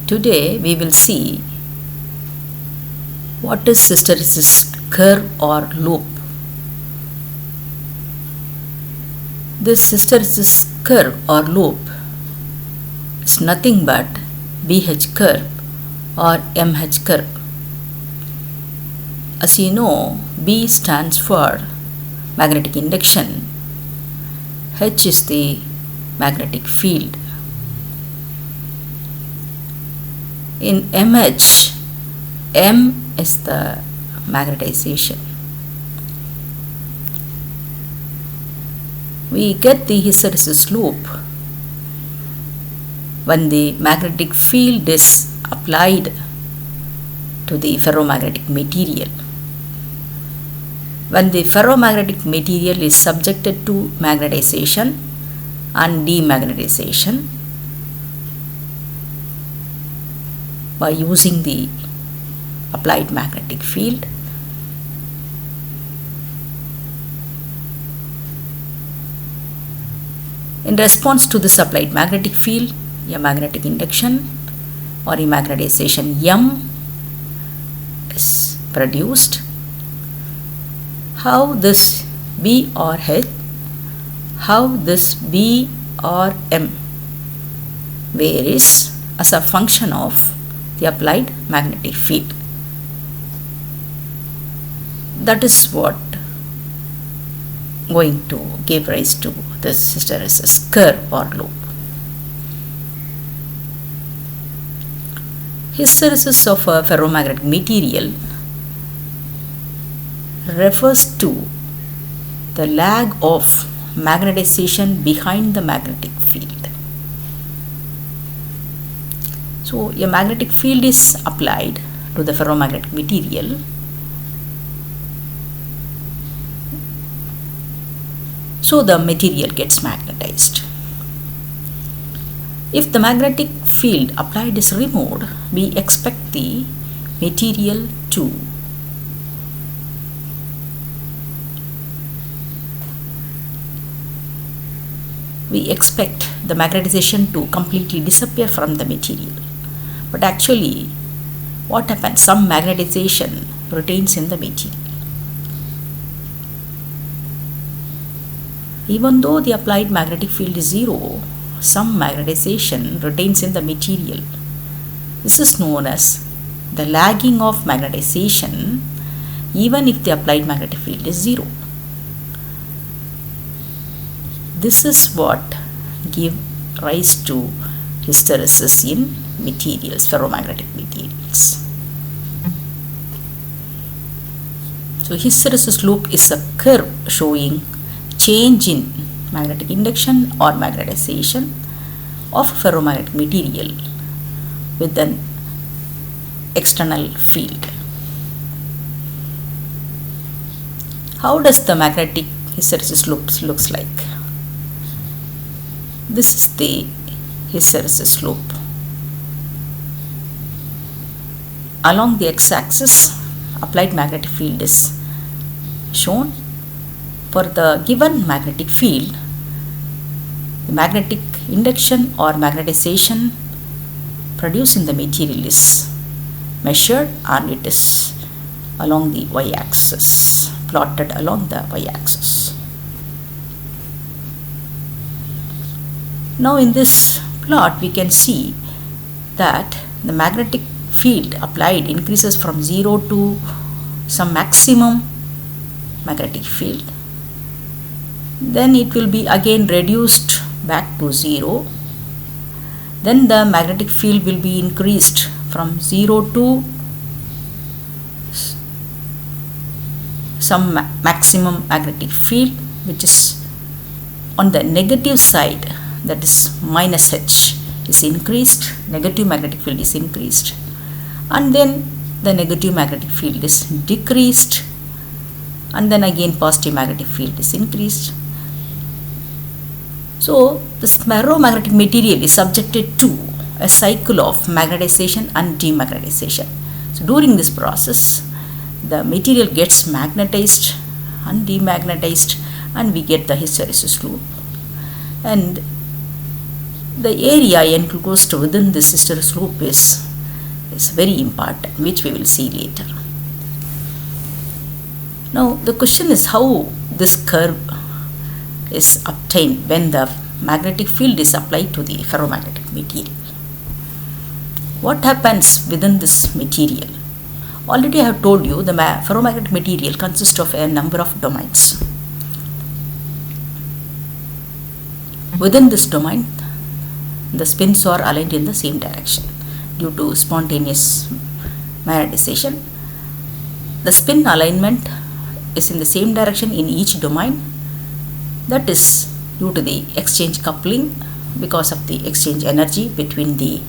Today we will see what is hysteresis curve or loop. This hysteresis curve or loop is nothing but BH curve or MH curve. As you know, B stands for magnetic induction, H is the magnetic field. In MH, M is the magnetization. We get the hysteresis loop when the magnetic field is applied to the ferromagnetic material. When the ferromagnetic material is subjected to magnetization and demagnetization by using the applied magnetic field, in response to this applied magnetic field, a magnetic induction or a magnetization M is produced. How this B or H, how this B or M varies as a function of the applied magnetic field. That is what going to give rise to this hysteresis curve or loop. Hysteresis of a ferromagnetic material refers to the lag of magnetization behind the magnetic field. So, a magnetic field is applied to the ferromagnetic material. So, the material gets magnetized. If the magnetic field applied is removed, we expect the material to the magnetization to completely disappear from the material. But actually, what happens? Some magnetization retains in the material. Even though the applied magnetic field is zero, some magnetization retains in the material. This is known as the lagging of magnetization even if the applied magnetic field is zero. This is what gives rise to hysteresis in materials, ferromagnetic materials. So, hysteresis loop is a curve showing change in magnetic induction or magnetization of ferromagnetic material with an external field. How does the magnetic hysteresis loop looks like? This is the hysteresis loop. Along the x-axis, applied magnetic field is shown. For the given magnetic field, the magnetic induction or magnetization produced in the material is measured and it is along the y-axis, plotted along the y-axis. Now in this plot we can see that the magnetic field applied increases from 0 to some maximum magnetic field. Then it will be again reduced back to 0. Then the magnetic field will be increased from 0 to some maximum magnetic field which is on the negative side, that is minus H is increased, negative magnetic field is increased, and then the negative magnetic field is decreased, and then again positive magnetic field is increased. So, the ferromagnetic material is subjected to a cycle of magnetization and demagnetization. So, during this process, the material gets magnetized and demagnetized and we get the hysteresis loop. And The area enclosed within this hysteresis loop is very important, which we will see later. Now the question is how this curve is obtained when the magnetic field is applied to the ferromagnetic material. What happens within this material? Already I have told you the ferromagnetic material consists of a number of domains. Within this domain, the spins are aligned in the same direction due to spontaneous magnetization. The spin alignment is in the same direction in each domain. That is due to the exchange coupling because of the exchange energy between the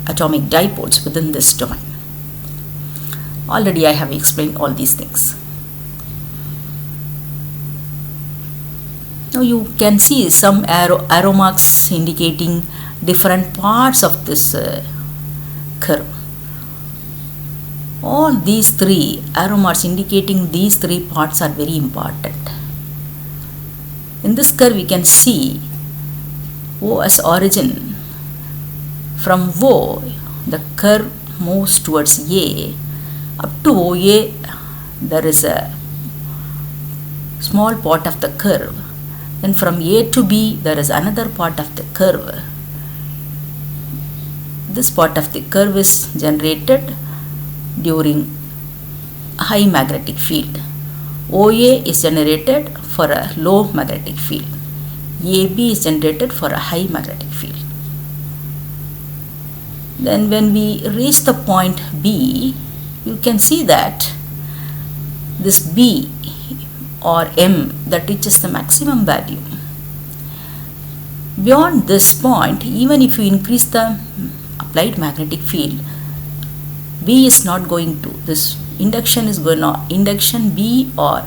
atomic dipoles within this domain. Already I have explained all these things. Now you can see some arrow marks indicating different parts of this curve. All these three arrow marks indicating these three parts are very important. In this curve we can see O as origin. From O the curve moves towards A. Up to OA there is a small part of the curve. Then from A to B there is another part of the curve. This part of the curve is generated during high magnetic field. OA is generated for a low magnetic field. AB is generated for a high magnetic field. Then when we reach the point B, you can see that this B or M that reaches the maximum value. Beyond this point, even if you increase the applied magnetic field, B is not going to, this induction B or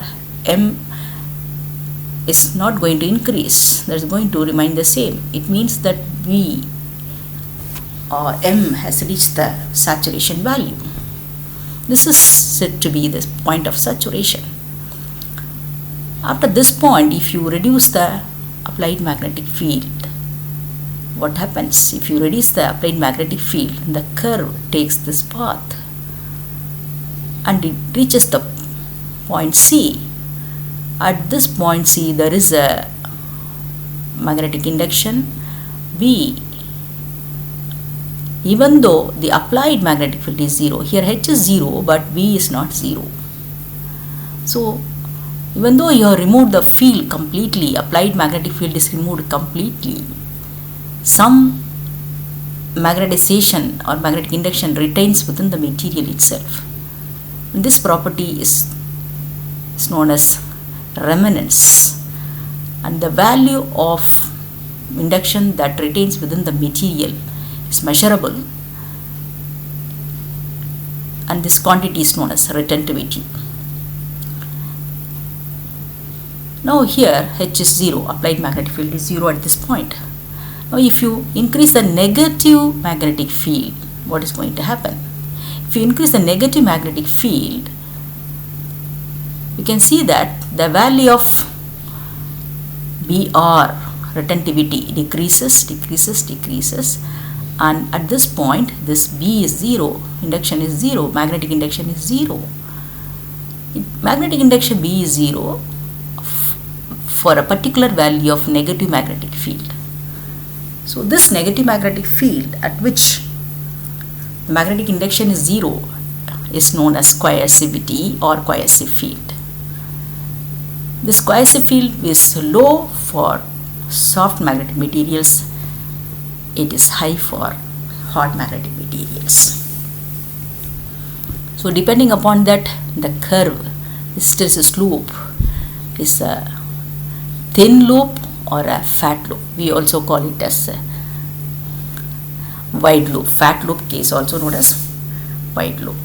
M is not going to increase. That is going to remain the same. It means that B or M has reached the saturation value. This is said to be the point of saturation. After this point, if you reduce the applied magnetic field, what happens? If you reduce the applied magnetic field, the curve takes this path and it reaches the point C. At this point C, there is a magnetic induction B. Even though the applied magnetic field is 0, here H is 0 but B is not 0. So even though you have removed the field completely, applied magnetic field is removed completely, some magnetization or magnetic induction retains within the material itself. And this property is known as remanence, and the value of induction that retains within the material is measurable, and this quantity is known as retentivity. Now here H is 0, applied magnetic field is 0 at this point. Now if you increase the negative magnetic field, what is going to happen? If you increase the negative magnetic field, you can see that the value of BR, retentivity, decreases, and at this point this B is 0, induction is 0, magnetic induction is 0. Magnetic induction B is 0 for a particular value of negative magnetic field. So this negative magnetic field at which the magnetic induction is 0 is known as coercivity or coercive field. This coercive field is low for soft magnetic materials, it is high for hard magnetic materials. So depending upon that, the curve, this hysteresis loop is a thin loop or a fat loop. We also call it as a wide loop. Fat loop case also known as wide loop.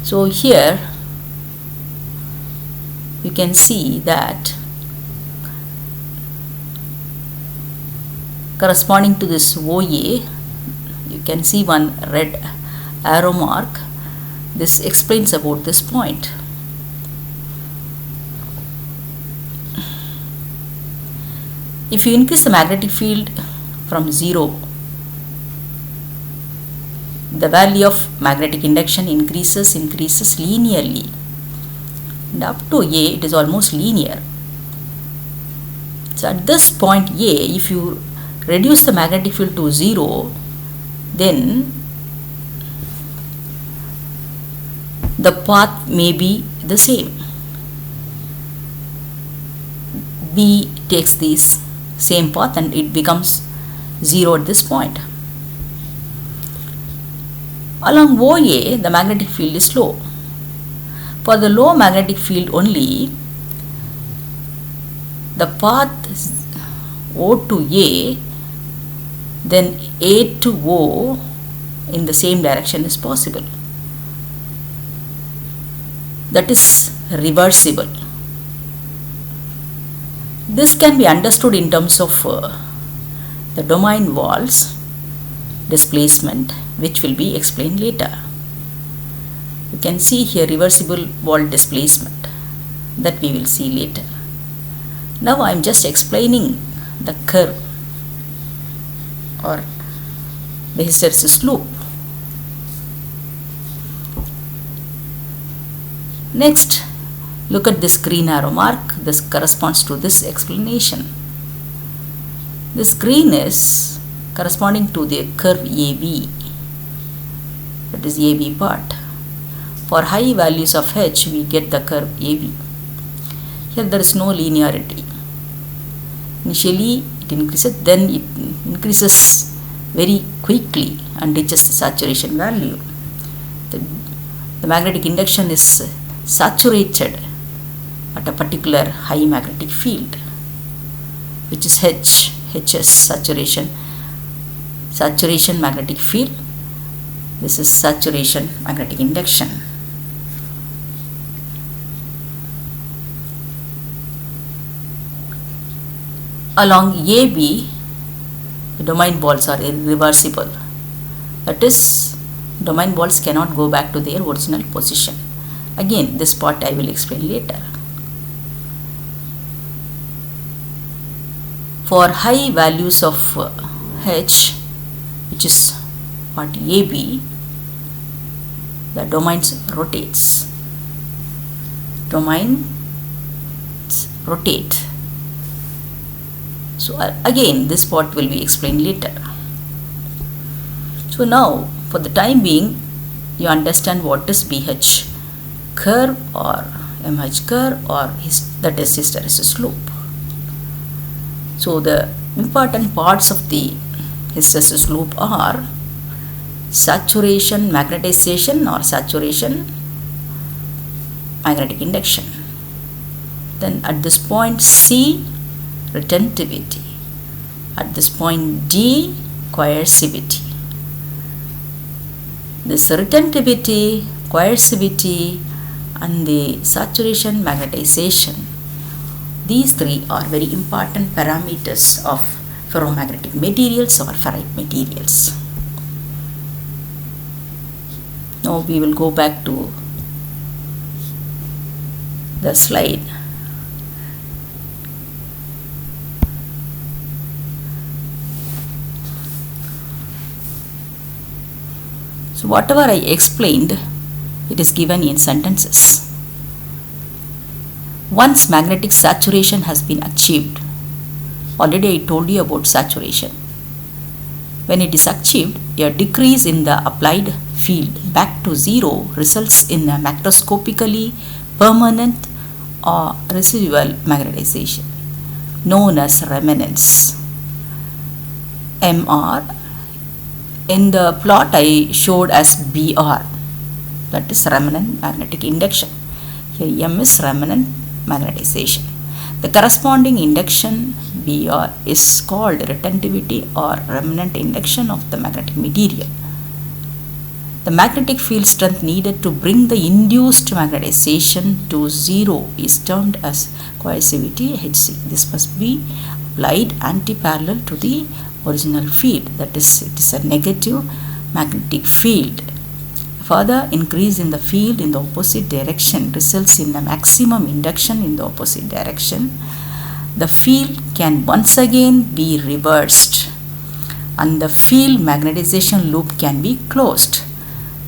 So here you can see that corresponding to this OA, you can see one red arrow mark. This explains about this point. If you increase the magnetic field from 0, the value of magnetic induction increases linearly, and up to A it is almost linear. So at this point A, if you reduce the magnetic field to 0, then the path may be the same. B takes this same path and it becomes 0 at this point. Along OA, the magnetic field is low. For the low magnetic field only, the path O to A, then A to O in the same direction is possible. That is reversible. This can be understood in terms of the domain walls displacement, which will be explained later. You can see here reversible wall displacement, that we will see later. Now I am just explaining the curve or the hysteresis loop. Next, look at this green arrow mark. This corresponds to this explanation. This green is corresponding to the curve AB, that is AB part. For high values of H, we get the curve AB. Here there is no linearity. Initially it increases, then it increases very quickly and reaches the saturation value. The magnetic induction is saturated at a particular high magnetic field, which is HS, saturation magnetic field. This is saturation magnetic induction. Along AB, the domain balls are irreversible. That is, domain balls cannot go back to their original position. Again, this part I will explain later. For high values of H, which is part AB, the domains rotates. Domains rotate. So again, this part will be explained later. So now, for the time being, you understand what is BH curve or MH curve, or that is hysteresis loop. So the important parts of the hysteresis loop are saturation magnetization or saturation magnetic induction. Then at this point C, retentivity. At this point D, coercivity. This retentivity, coercivity and the saturation magnetization, these three are very important parameters of ferromagnetic materials or ferrite materials. Now we will go back to the slide. So whatever I explained, it is given in sentences. Once magnetic saturation has been achieved, already I told you about saturation. When it is achieved, a decrease in the applied field back to zero results in a macroscopically permanent or residual magnetization known as remanence. MR in the plot I showed as BR, that is remnant magnetic induction. Here M is remnant magnetization. The corresponding induction BR is called retentivity or remnant induction of the magnetic material. The magnetic field strength needed to bring the induced magnetization to zero is termed as coercivity Hc. This must be applied anti-parallel to the original field, that is, it is a negative magnetic field. Further increase in the field in the opposite direction results in a maximum induction in the opposite direction. the field can once again be reversed and the field magnetization loop can be closed.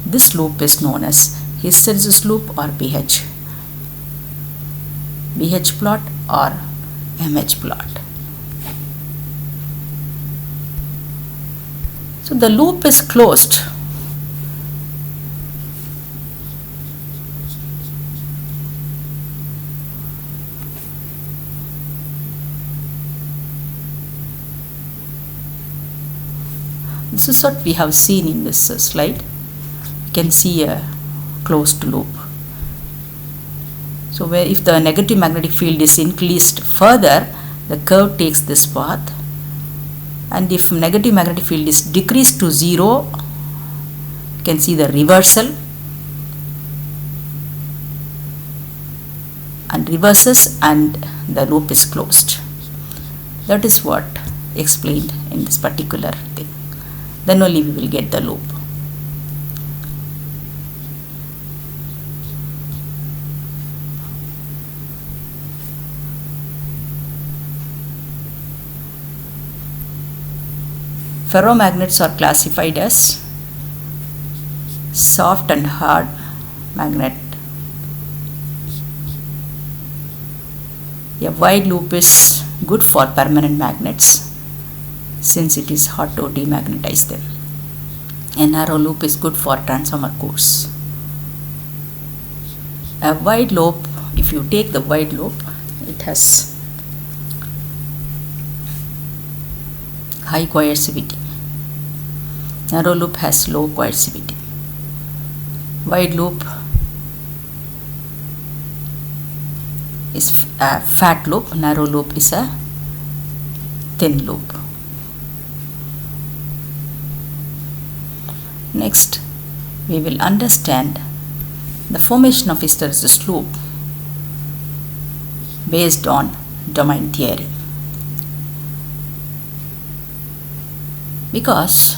This loop is known as hysteresis loop or BH plot or MH plot. So the loop is closed This is what we have seen in this slide. You can see a closed loop. So where if the negative magnetic field is increased further, the curve takes this path, and if negative magnetic field is decreased to 0, you can see the reversal and reverses and the loop is closed. That is what explained in this particular thing. Then only we will get the loop. Ferromagnets are classified as soft and hard magnet. A wide loop is good for permanent magnets since it is hard to demagnetize them. A narrow loop is good for transformer cores. A wide loop, if you take the wide loop, it has high coercivity. Narrow loop has low coercivity. Wide loop is a fat loop, narrow loop is a thin loop. Next, we will understand the formation of hysteresis loop based on domain theory. Because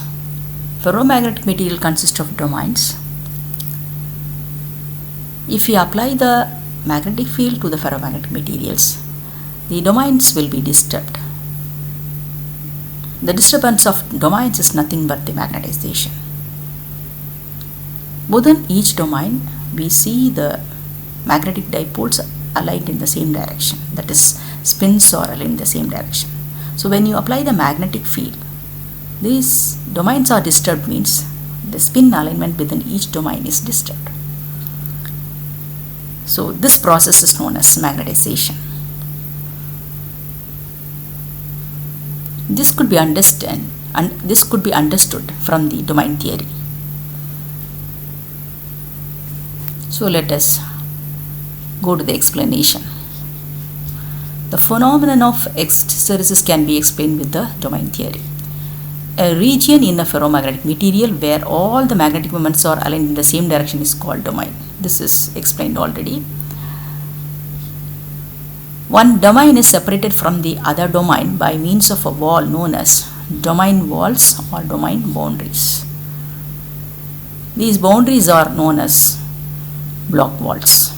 ferromagnetic material consists of domains, if we apply the magnetic field to the ferromagnetic materials, the domains will be disturbed. The disturbance of domains is nothing but the magnetization. Within each domain, we see the magnetic dipoles aligned in the same direction, that is, spins are aligned in the same direction. So when you apply the magnetic field, these domains are disturbed means the spin alignment within each domain is disturbed. So this process is known as magnetization. This could be understood from the domain theory. So let us go to the explanation. The phenomenon of hysteresis can be explained with the domain theory. A region in the ferromagnetic material where all the magnetic moments are aligned in the same direction is called domain. This is explained already. One domain is separated from the other domain by means of a wall known as domain walls or domain boundaries. These boundaries are known as block walls.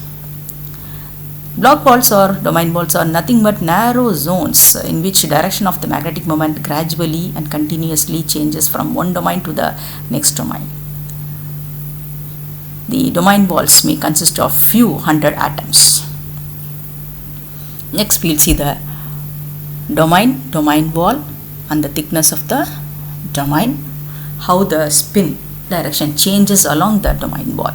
Block walls or domain walls are nothing but narrow zones in which direction of the magnetic moment gradually and continuously changes from one domain to the next domain. The domain walls may consist of few hundred atoms. Next we will see the domain wall and the thickness of the domain, how the spin direction changes along the domain wall.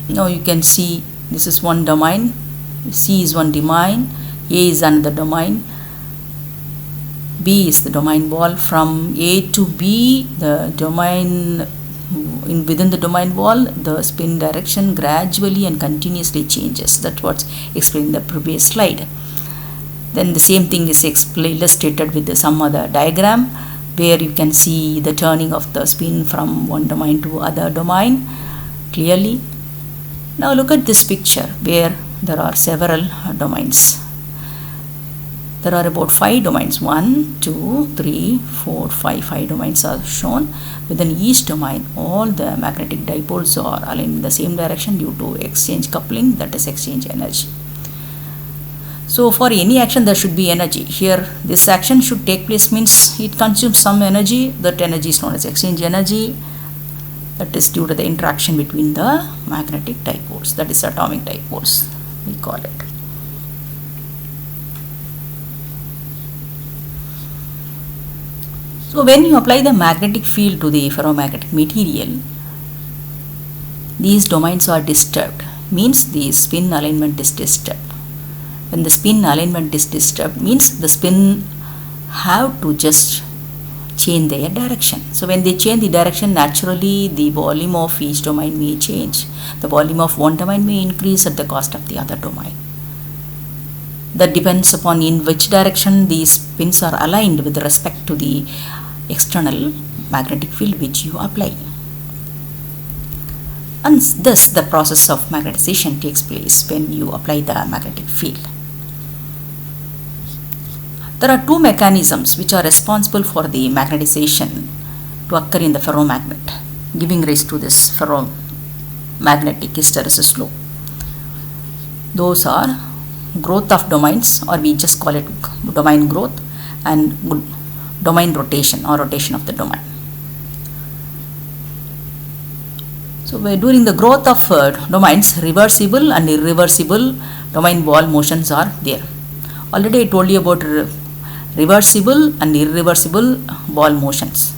Now you can see this is one domain, C is one domain, A is another domain, B is the domain wall. From A to B, the domain within the domain wall, the spin direction gradually and continuously changes. That's what's explained in the previous slide. Then the same thing is illustrated with some other diagram where you can see the turning of the spin from one domain to other domain clearly. Now look at this picture where there are several domains. There are about 5 domains. 1, 2, 3, 4, 5. 5 domains are shown. Within each domain, all the magnetic dipoles are aligned in the same direction due to exchange coupling, that is exchange energy. So for any action there should be energy. Here this action should take place means it consumes some energy. That energy is known as exchange energy. That is due to the interaction between the magnetic dipoles, that is atomic dipoles we call it. So when you apply the magnetic field to the ferromagnetic material, these domains are disturbed, means the spin alignment is disturbed. When the spin alignment is disturbed means the spin have to just change their direction. So when they change the direction, naturally the volume of each domain may change. The volume of one domain may increase at the cost of the other domain. That depends upon in which direction these spins are aligned with respect to the external magnetic field which you apply. And thus the process of magnetization takes place when you apply the magnetic field. There are two mechanisms which are responsible for the magnetization to occur in the ferromagnet, giving rise to this ferromagnetic hysteresis law. Those are growth of domains, or we just call it domain growth, and domain rotation or rotation of the domain. So during the growth of domains, reversible and irreversible domain wall motions are there. Already I told you about reversible and irreversible ball motions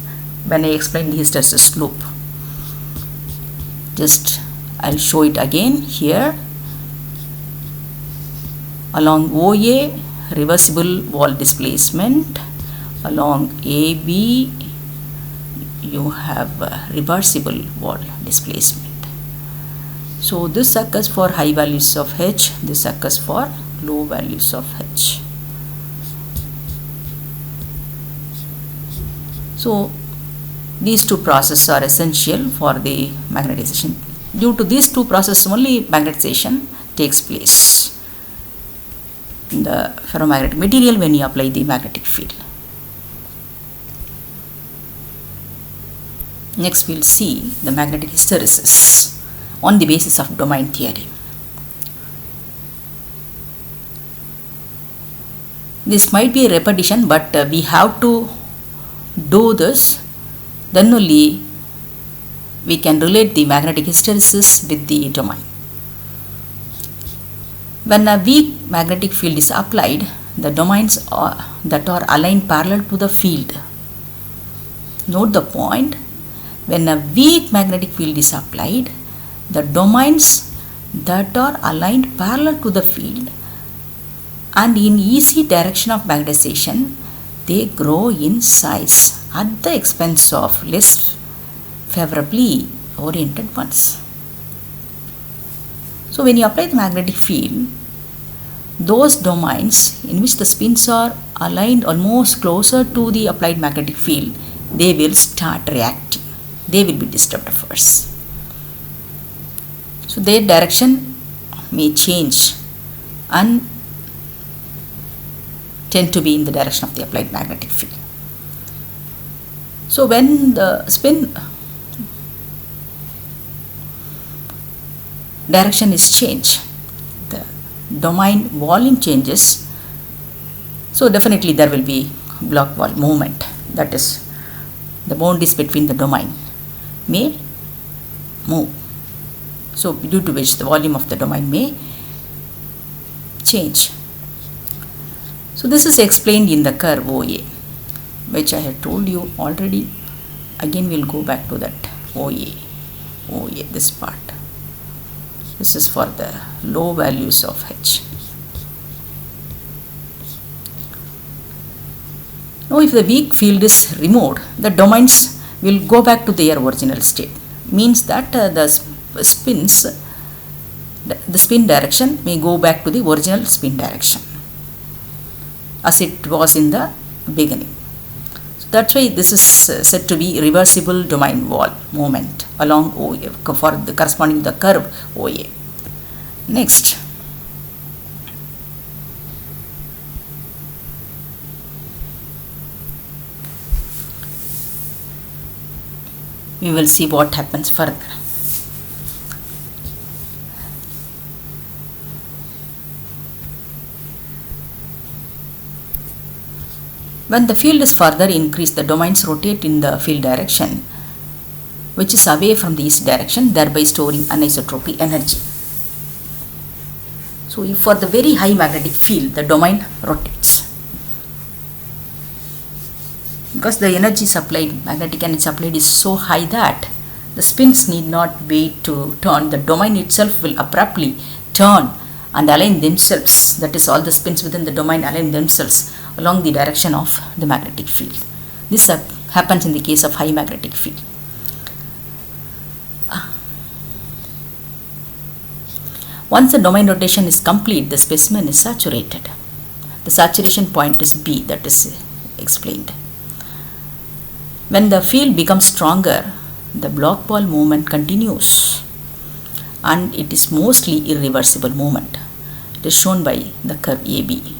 when I explained the hysteresis loop. Just I'll show it again here. Along OA, reversible wall displacement. Along AB, you have reversible wall displacement. So this occurs for high values of H, this occurs for low values of H. So these two processes are essential for the magnetization. Due to these two processes only magnetization takes place in the ferromagnetic material when you apply the magnetic field. Next we'll see the magnetic hysteresis on the basis of domain theory. This might be a repetition, but we have to do this, then only we can relate the magnetic hysteresis with the domain. When a weak magnetic field is applied, the domains that are aligned parallel to the field. Note the point. When a weak magnetic field is applied, the domains that are aligned parallel to the field and in easy direction of magnetization, they grow in size at the expense of less favorably oriented ones. So when you apply the magnetic field, those domains in which the spins are aligned almost closer to the applied magnetic field, they will start reacting. They will be disturbed first. So their direction may change and tend to be in the direction of the applied magnetic field. So when the spin direction is changed, the domain volume changes, so definitely there will be block wall movement, that is the boundaries between the domain may move, so due to which the volume of the domain may change. So this is explained in the curve OA, which I have told you already. Again we'll go back to that OA, this part. This is for the low values of H. Now if the weak field is removed, the domains will go back to their original state. Means that the spin direction may go back to the original spin direction as it was in the beginning. So that's why this is said to be reversible domain wall movement along OA for the corresponding to the curve OA. Next, we will see what happens further. When the field is further increased, the domains rotate in the field direction, which is away from the east direction, thereby storing anisotropy energy. So, if for the very high magnetic field, the domain rotates, because the energy supplied, magnetic energy supplied is so high that the spins need not wait to turn. The domain itself will abruptly turn and align themselves. That is, all the spins within the domain align themselves along the direction of the magnetic field. This happens in the case of high magnetic field. Once the domain rotation is complete, the specimen is saturated. The saturation point is B, that is explained. When the field becomes stronger, the block ball movement continues, and it is mostly irreversible movement. It is shown by the curve AB.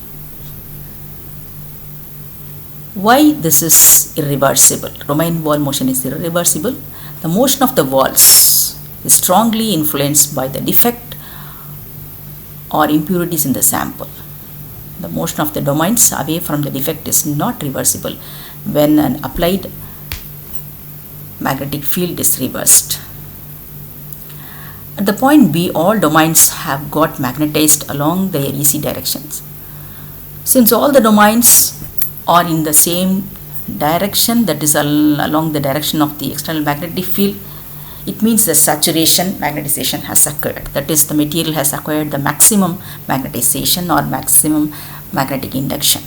Why this is irreversible? Domain ball motion is irreversible. The motion of the balls is strongly influenced by the defect or impurities in the sample. The motion of the domains away from the defect is not reversible when an applied magnetic field is reversed. At the point B, all domains have got magnetized along their EC directions. Since all the domains are in the same direction, that is along the direction of the external magnetic field, it means the saturation magnetization has occurred. That is, the material has acquired the maximum magnetization or maximum magnetic induction.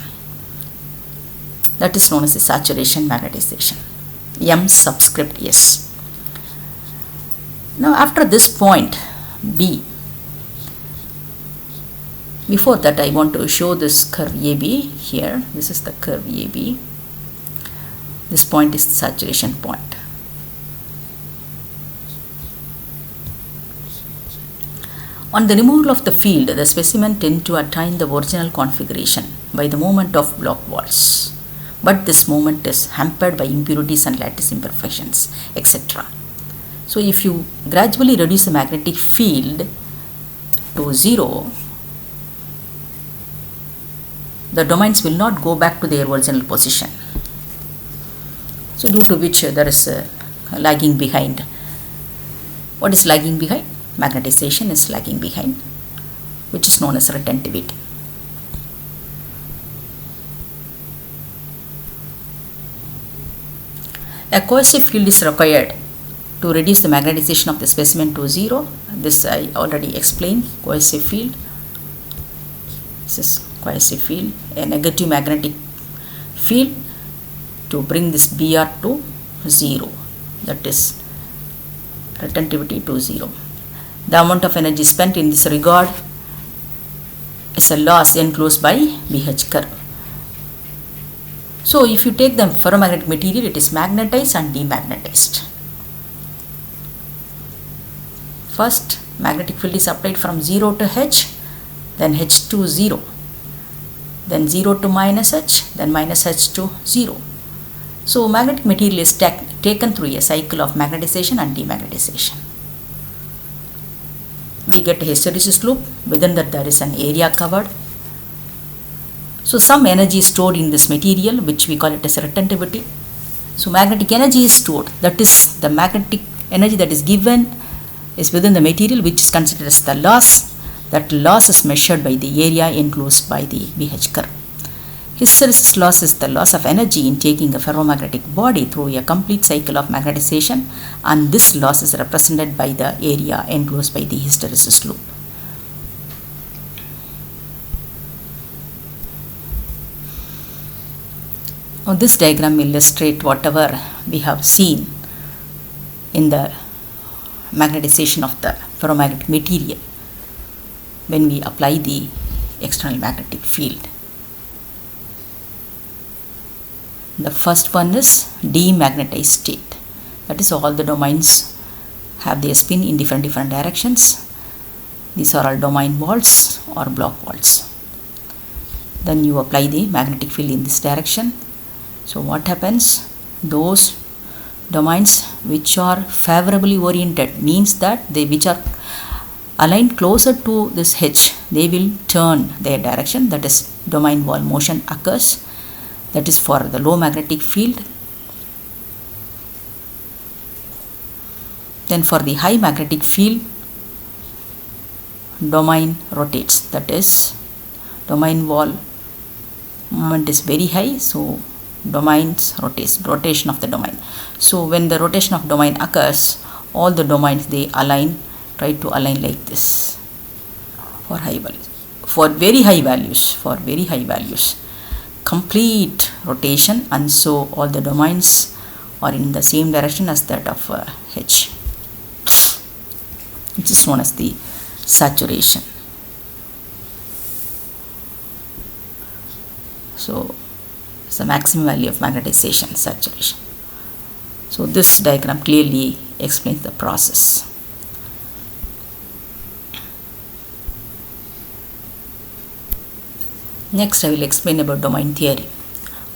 That is known as the saturation magnetization, M subscript S. Now, after this point B, before that I want to show this curve AB here. This is the curve AB. This point is the saturation point. On the removal of the field, the specimen tends to attain the original configuration by the movement of block walls. But this movement is hampered by impurities and lattice imperfections, etc. So, if you gradually reduce the magnetic field to 0, the domains will not go back to their original position. So, due to which there is a lagging behind. What is lagging behind? Magnetization is lagging behind, which is known as retentivity. A cohesive field is required to reduce the magnetization of the specimen to 0. This I already explained. Cohesive field. This is cohesive field. A negative magnetic field to bring this BR to 0. That is retentivity to 0. The amount of energy spent in this regard is a loss enclosed by BH curve. So, if you take the ferromagnetic material, it is magnetized and demagnetized. First, magnetic field is applied from 0 to H, then H to 0, then 0 to minus H, then minus H to 0. So, magnetic material is taken through a cycle of magnetization and demagnetization. We get a hysteresis loop. Within that there is an area covered. So, some energy is stored in this material, which we call it as retentivity. So, magnetic energy is stored. That is, the magnetic energy that is given is within the material, which is considered as the loss. That loss is measured by the area enclosed by the BH curve. Hysteresis loss is the loss of energy in taking a ferromagnetic body through a complete cycle of magnetization, and this loss is represented by the area enclosed by the hysteresis loop. Now, this diagram illustrates whatever we have seen in the magnetization of the ferromagnetic material when we apply the external magnetic field. The first one is demagnetized state. That is, all the domains have their spin in different directions. These are all domain balls or block balls. Then you apply the magnetic field in this direction. So, what happens? Those Domains which are favorably oriented means that they which are aligned closer to this H, they will turn their direction, that is domain wall motion occurs. That is for the low magnetic field. Then for the high magnetic field, domain rotates, that is domain wall moment is very high, so domains rotates, rotation of the domain. So when the rotation of domain occurs, all the domains they align, try to align like this for high values. For very high values, complete rotation, and so all the domains are in the same direction as that of H, which is known as the saturation. So it's the maximum value of magnetization, saturation. So this diagram clearly explains the process. Next I will explain about domain theory.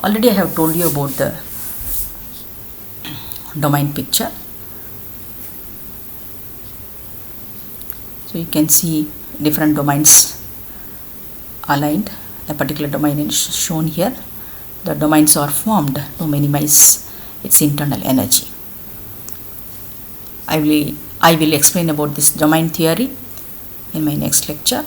Already I have told you about the domain picture. So you can see different domains aligned. A particular domain is shown here. The domains are formed to minimize its internal energy. I will explain about this domain theory in my next lecture.